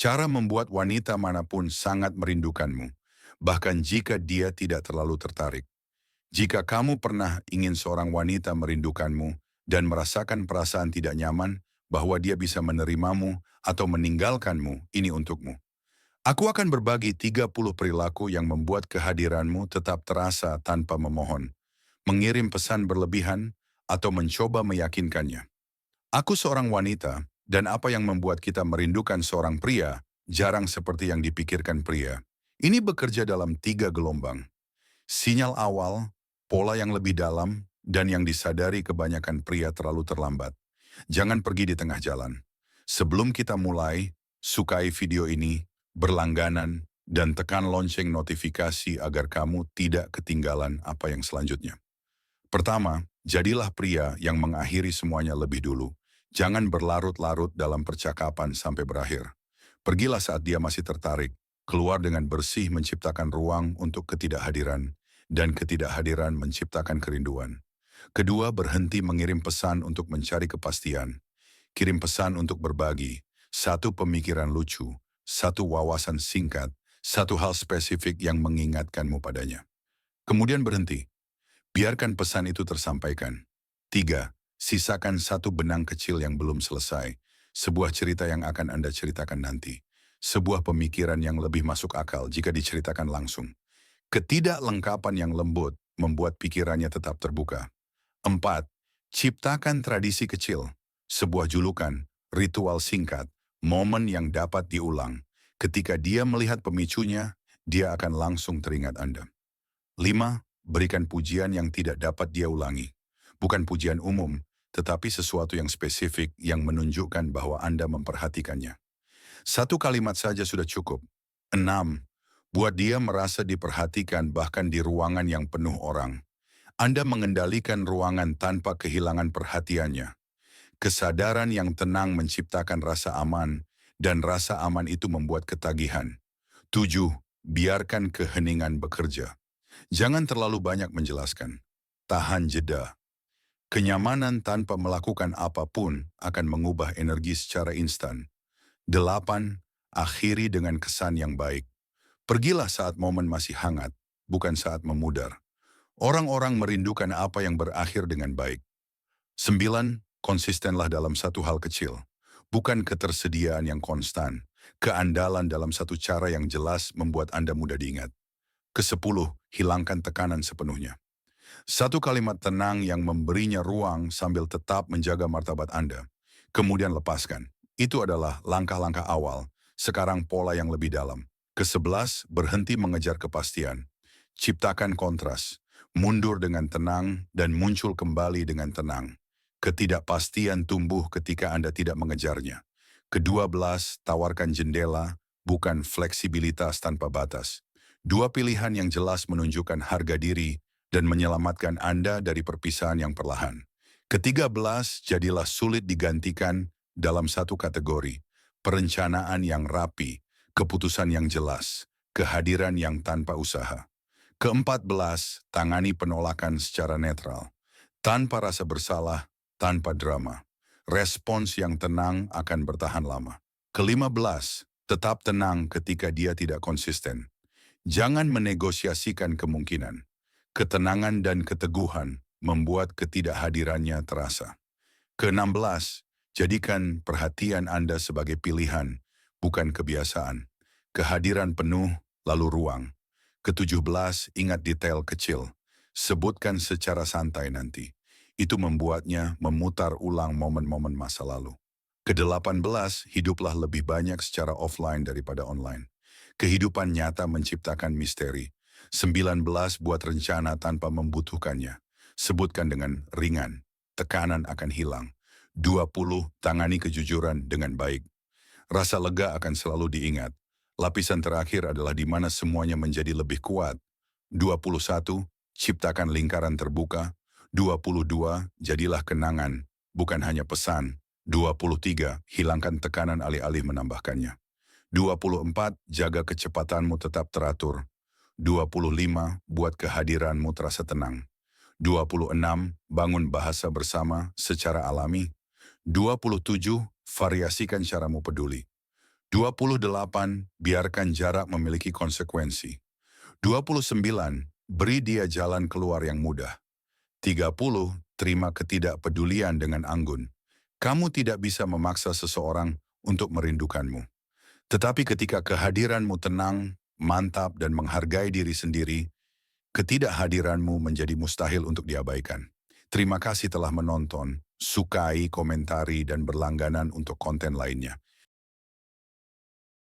Cara membuat wanita manapun sangat merindukanmu, bahkan jika dia tidak terlalu tertarik. Jika kamu pernah ingin seorang wanita merindukanmu dan merasakan perasaan tidak nyaman bahwa dia bisa menerimamu atau meninggalkanmu, ini untukmu. Aku akan berbagi 30 perilaku yang membuat kehadiranmu tetap terasa tanpa memohon, mengirim pesan berlebihan, atau mencoba meyakinkannya. Aku seorang wanita, dan apa yang membuat kita merindukan seorang pria, jarang seperti yang dipikirkan pria. Ini bekerja dalam 3 gelombang. Sinyal awal, pola yang lebih dalam, dan yang disadari kebanyakan pria terlalu terlambat. Jangan pergi di tengah jalan. Sebelum kita mulai, sukai video ini, berlangganan, dan tekan lonceng notifikasi agar kamu tidak ketinggalan apa yang selanjutnya. Pertama, jadilah pria yang mengakhiri semuanya lebih dulu. Jangan berlarut-larut dalam percakapan sampai berakhir. Pergilah saat dia masih tertarik, keluar dengan bersih menciptakan ruang untuk ketidakhadiran, dan ketidakhadiran menciptakan kerinduan. Kedua, berhenti mengirim pesan untuk mencari kepastian. Kirim pesan untuk berbagi, satu pemikiran lucu, satu wawasan singkat, satu hal spesifik yang mengingatkanmu padanya. Kemudian berhenti. Biarkan pesan itu tersampaikan. 3. Sisakan satu benang kecil yang belum selesai. Sebuah cerita yang akan Anda ceritakan nanti. Sebuah pemikiran yang lebih masuk akal jika diceritakan langsung. Ketidaklengkapan yang lembut membuat pikirannya tetap terbuka. 4. Ciptakan tradisi kecil. Sebuah julukan, ritual singkat, momen yang dapat diulang. Ketika dia melihat pemicunya, dia akan langsung teringat Anda. 5. Berikan pujian yang tidak dapat dia ulangi. Bukan pujian umum, tetapi sesuatu yang spesifik yang menunjukkan bahwa Anda memperhatikannya. Satu kalimat saja sudah cukup. 6. Buat dia merasa diperhatikan bahkan di ruangan yang penuh orang. Anda mengendalikan ruangan tanpa kehilangan perhatiannya. Kesadaran yang tenang menciptakan rasa aman, dan rasa aman itu membuat ketagihan. 7. Biarkan keheningan bekerja. Jangan terlalu banyak menjelaskan. Tahan jeda. Kenyamanan tanpa melakukan apapun akan mengubah energi secara instan. 8. Akhiri dengan kesan yang baik. Pergilah saat momen masih hangat, bukan saat memudar. Orang-orang merindukan apa yang berakhir dengan baik. 9. Konsistenlah dalam satu hal kecil. Bukan ketersediaan yang konstan. Keandalan dalam satu cara yang jelas membuat Anda mudah diingat. Ke-10, hilangkan tekanan sepenuhnya. Satu kalimat tenang yang memberinya ruang sambil tetap menjaga martabat Anda. Kemudian lepaskan. Itu adalah langkah-langkah awal. Sekarang pola yang lebih dalam. Ke-11, berhenti mengejar kepastian. Ciptakan kontras. Mundur dengan tenang dan muncul kembali dengan tenang. Ketidakpastian tumbuh ketika Anda tidak mengejarnya. Ke-12, tawarkan jendela, bukan fleksibilitas tanpa batas. Dua pilihan yang jelas menunjukkan harga diri dan menyelamatkan Anda dari perpisahan yang perlahan. Ke-13, jadilah sulit digantikan dalam satu kategori. Perencanaan yang rapi, keputusan yang jelas, kehadiran yang tanpa usaha. Ke-14, tangani penolakan secara netral. Tanpa rasa bersalah, tanpa drama. Respons yang tenang akan bertahan lama. Ke-15, tetap tenang ketika dia tidak konsisten. Jangan menegosiasikan kemungkinan. Ketenangan dan keteguhan membuat ketidakhadirannya terasa. Ke-16, jadikan perhatian Anda sebagai pilihan, bukan kebiasaan. Kehadiran penuh, lalu ruang. Ke-17, ingat detail kecil. Sebutkan secara santai nanti. Itu membuatnya memutar ulang momen-momen masa lalu. Ke-18, hiduplah lebih banyak secara offline daripada online. Kehidupan nyata menciptakan misteri. 19, buat rencana tanpa membutuhkannya. Sebutkan dengan ringan. Tekanan akan hilang. 20, tangani kejujuran dengan baik. Rasa lega akan selalu diingat. Lapisan terakhir adalah di mana semuanya menjadi lebih kuat. 21, ciptakan lingkaran terbuka. 22, jadilah kenangan, bukan hanya pesan. 23, hilangkan tekanan alih-alih menambahkannya. 24, jaga kecepatanmu tetap teratur. 25, buat kehadiranmu terasa tenang. 26, bangun bahasa bersama secara alami. 27, variasikan caramu peduli. 28. Biarkan jarak memiliki konsekuensi. 29. Beri dia jalan keluar yang mudah. 30. Terima ketidakpedulian dengan anggun. Kamu tidak bisa memaksa seseorang untuk merindukanmu. Tetapi ketika kehadiranmu tenang, mantap, dan menghargai diri sendiri, ketidakhadiranmu menjadi mustahil untuk diabaikan. Terima kasih telah menonton, sukai, komentari, dan berlangganan untuk konten lainnya.